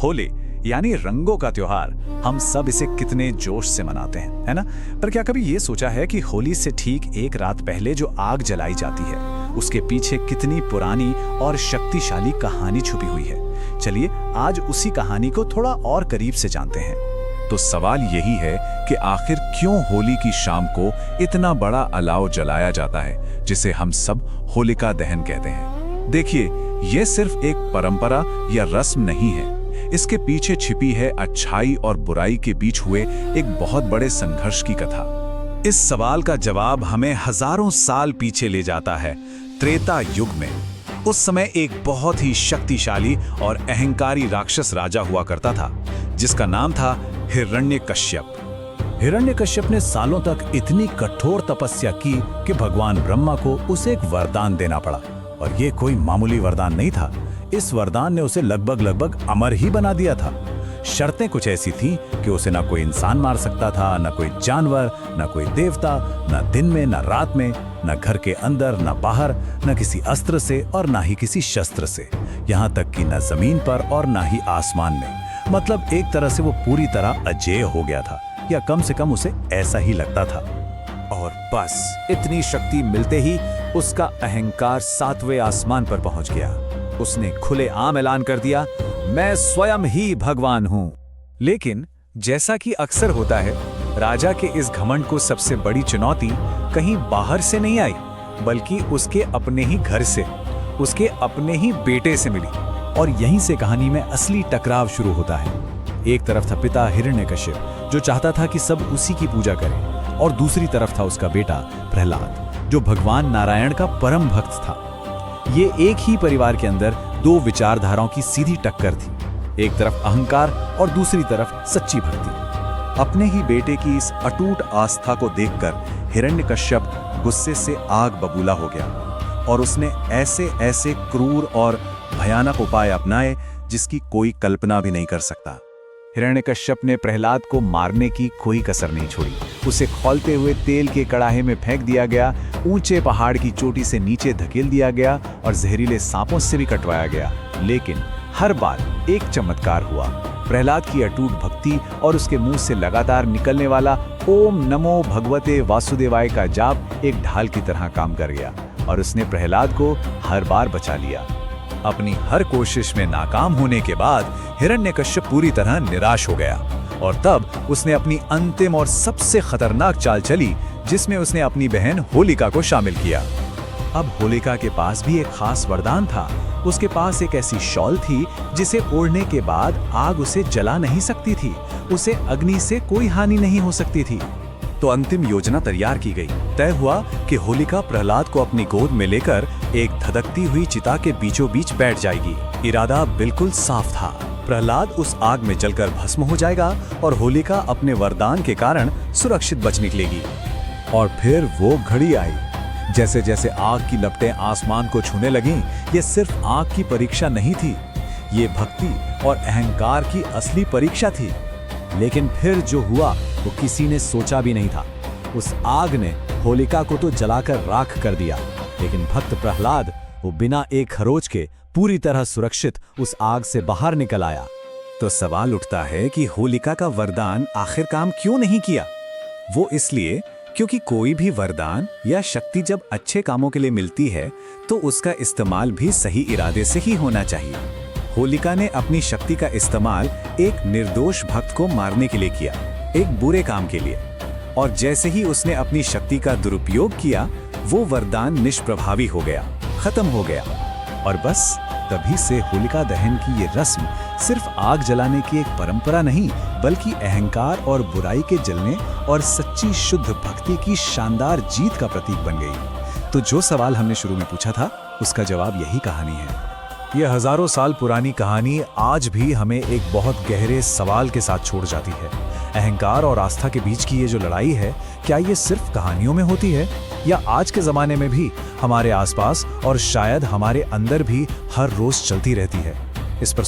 होली यानी रंगों का त्योहार, हम सब इसे कितने जोश से मनाते हैं, है ना? पर क्या कभी ये सोचा है कि होली से ठीक एक रात पहले जो आग जलाई जाती है, उसके पीछे कितनी पुरानी और शक्तिशाली कहानी छुपी हुई है? चलिए आज उसी कहानी को थोड़ा और करीब से जानते हैं। तो सवाल यही है कि आखिर क्यों होली की शाम को इतना बड़ा अलाव जलाया जाता है, जिसे हम सब होलिका दहन कहते हैं। देखिए, ये सिर्फ एक परंपरा या रस्म नहीं है, इसके पीछे छिपी है अच्छाई और बुराई के बीच हुए एक बहुत बड़े संघर्ष की कथा। इस सवाल का जवाब हमें हजारों साल पीछे ले जाता है, त्रेता युग में। उस समय एक बहुत ही शक्तिशाली और अहंकारी राक्षस राजा हुआ करता था, जिसका नाम था हिरण्यकश्यप। हिरण्यकश्यप ने सालों तक इतनी कठोर तपस्या की कि भगवान ब्रह्मा को उसे एक वरदान देना पड़ा, और ये कोई मामूली वरदान नहीं था। इस वरदान ने उसे लगभग अमर ही बना दिया था। शर्तें कुछ ऐसी थीं कि उसे ना कोई इंसान मार सकता था, ना कोई जानवर, ना कोई देवता, ना दिन में ना रात में, ना घर के अंदर ना बाहर, ना किसी अस्त्र से और ना ही किसी शस्त्र से, यहाँ तक कि ना जमीन पर और ना ही आसमान में। मतलब एक तरह से वो पूरी तरह अजेय हो गया था, या कम से कम उसे ऐसा ही लगता था। और बस इतनी शक्ति मिलते ही उसका अहंकार 7वें आसमान पर पहुंच गया। उसने खुलेआम ऐलान कर दिया, मैं स्वयं ही भगवान हूं। लेकिन जैसा कि अक्सर होता है, राजा के इस घमंड को सबसे बड़ी चुनौती कहीं बाहर से नहीं आई, बल्कि उसके अपने ही घर से, उसके अपने ही बेटे से मिली। और यहीं से कहानी में असली टकराव शुरू होता है। एक तरफ था पिता हिरण्यकश्यप, जो चाहता था कि सब उसी की पूजा करें, और दूसरी तरफ था उसका बेटा प्रहलाद, जो भगवान नारायण का परम भक्त था। ये एक ही परिवार के अंदर दो विचारधाराओं की सीधी टक्कर थी। एक तरफ अहंकार और दूसरी तरफ सच्ची भक्ति। अपने ही बेटे की इस अटूट आस्था को देखकर हिरण्यकश्यप गुस्से से आग बबूला हो गया, और उसने ऐसे ऐसे क्रूर और भयानक उपाय अपनाए जिसकी कोई कल्पना भी नहीं कर सकता। हिरण्यकश्यप ने प्रहलाद को मारने की कोई कसर नहीं छोड़ी। उसे खौलते हुए तेल के कड़ाहे में फेंक दिया गया, ऊंचे पहाड़ की चोटी से नीचे धकेल दिया गया और जहरीले सांपों से भी कटवाया गया। लेकिन हर बार एक चमत्कार हुआ। प्रहलाद की अटूट भक्ति और उसके मुंह से लगातार निकलने वाला ओम नमो भगवते वासुदेवाय का जाप एक ढाल की तरह काम कर गया, और उसने प्रहलाद को हर बार बचा लिया। अपनी हर कोशिश में नाकाम होने के बाद हिरण्यकश्यप पूरी तरह निराश हो गया, और तब उसने अपनी अंतिम और सबसे खतरनाक चाल चली, जिसमें उसने अपनी बहन होलिका को शामिल किया। अब होलिका के पास भी एक खास वरदान था। उसके पास एक ऐसी शॉल थी जिसे ओढ़ने के बाद आग उसे जला नहीं सकती थी, उसे अग्नि से कोई हानि नहीं हो सकती थी। तो अंतिम योजना तैयार की गई। तय हुआ कि होलिका प्रहलाद को अपनी गोद में लेकर एक धधकती हुई चिता के बीचों बीच बैठ जाएगी। इरादा बिल्कुल साफ था, प्रहलाद उस आग में जलकर भस्म हो जाएगा और होलिका अपने वरदान के कारण सुरक्षित बच निकलेगी। और फिर वो घड़ी आई। जैसे जैसे आग की लपटें आसमान को छूने लगीं, ये सिर्फ आग की परीक्षा नहीं थी, ये भक्ति और अहंकार की असली परीक्षा थी। लेकिन फिर जो हुआ वो किसी ने सोचा भी नहीं था। उस आग ने होलिका को तो जलाकर राख कर दिया, लेकिन भक्त प्रहलाद वो बिना एक खरोच के पूरी तरह सुरक्षित उस आग से बाहर निकल आया। तो सवाल उठता है कि होलिका का वरदान आखिर काम क्यों नहीं किया? वो इसलिए क्योंकि कोई भी वरदान या शक्ति जब अच्छे कामों के लिए मिलती है तो उसका इस्तेमाल भी सही इरादे से ही होना चाहिए। होलिका ने अपनी शक्ति का इस्तेमाल एक निर्दोष भक्त को मारने के लिए किया, एक बुरे काम के लिए। और जैसे ही उसने अपनी शक्ति का दुरुपयोग किया, वो वरदान निष्प्रभावी हो गया, खत्म हो गया। और बस तभी से होलिका दहन की ये रस्म सिर्फ आग जलाने की एक परंपरा नहीं, बल्कि अहंकार और बुराई के जलने और सच्ची शुद्ध भक्ति की शानदार जीत का प्रतीक बन गई। तो जो सवाल हमने शुरू में पूछा था, उसका जवाब यही कहानी है। यह हजारों साल पुरानी कहानी आज भी हमें एक बहुत गहरे सवाल के साथ छोड़ जाती है। अहंकार और आस्था के बीच की ये जो लड़ाई है, क्या ये सिर्फ कहानियों में होती है, या आज के जमाने में भी हमारे आसपास और शायद हमारे अंदर भी हर रोज चलती रहती है? इस पर